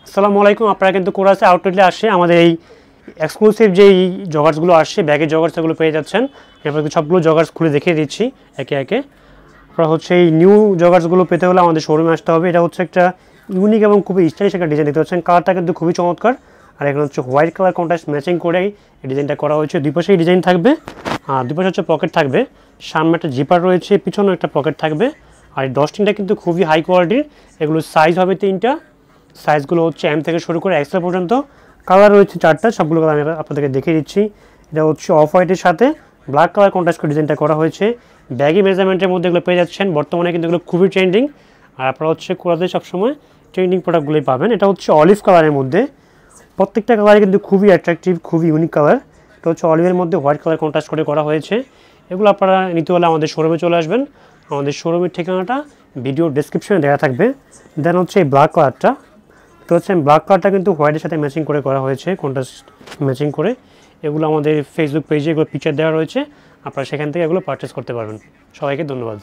আসসালামু আলাইকুম। আপনারা কিন্তু কোরাসে আউটলেটে আসে আমাদের এই এক্সক্লুসিভ যেই জগার্সগুলো আসছে, ব্যাগের জগার্স, এগুলো পেয়ে যাচ্ছেন। এরপর সবগুলো জগার্স খুলে দেখিয়ে দিচ্ছি একে একে। আপনারা হচ্ছে এই নিউ জগার্সগুলো পেতে হলে আমাদের শোরুমে আসতে হবে। এটা হচ্ছে একটা ইউনিক এবং খুবই স্টাইলিশ একটা ডিজাইন দেখতে পাচ্ছেন। কালারটা কিন্তু খুবই চমৎকার। আর এখানে হচ্ছে হোয়াইট কালার কন্ট্রাস্ট ম্যাচিং করেই এই ডিজাইনটা করা হয়েছে। দুই পাশেই ডিজাইন থাকবে, আর দুই পাশে হচ্ছে পকেট থাকবে। সামনে একটা জিপার রয়েছে, পিছনেও একটা পকেট থাকবে। আর এই ডস্টিংটা কিন্তু খুবই হাই কোয়ালিটির। এগুলোর সাইজ হবে 3টা। সাইজগুলো হচ্ছে এম থেকে শুরু করে এক্সেল পর্যন্ত। কালার রয়েছে 4টা, সবগুলো কালার আমি আপনাদেরকে দেখিয়ে দিচ্ছি। এটা হচ্ছে অফ হোয়াইটের সাথে ব্ল্যাক কালার কন্ট্রাস্ট করে ডিজাইনটা করা হয়েছে। ব্যাগি মেজারমেন্টের মধ্যে এগুলো পেয়ে যাচ্ছেন। বর্তমানে কিন্তু এগুলো খুবই ট্রেন্ডিং। আর আপনারা হচ্ছে কোরাতে সবসময় ট্রেন্ডিং প্রোডাক্টগুলোই পাবেন। এটা হচ্ছে অলিভ কালারের মধ্যে। প্রত্যেকটা কালারই কিন্তু খুবই অ্যাট্রাকটিভ, খুবই ইউনিক কালার। এটা হচ্ছে অলিভের মধ্যে হোয়াইট কালার কন্ট্রাস্ট করে করা হয়েছে। এগুলো আপনারা নিতে হলে আমাদের শোরুমে চলে আসবেন। আমাদের শোরুমের ঠিকানাটা ভিডিও ডেসক্রিপশনে দেওয়া থাকবে। দেন হচ্ছে এই ব্ল্যাক কালারটা, তো হচ্ছে ব্ল্যাক কালারটা কিন্তু হোয়াইটের সাথে ম্যাচিং করে করা হয়েছে, কন্ট্রাস্ট ম্যাচিং করে। এগুলো আমাদের ফেসবুক পেজে এগুলো পিকচার দেওয়া রয়েছে, আপনারা সেখান থেকে এগুলো পারচেস করতে পারবেন। সবাইকে ধন্যবাদ।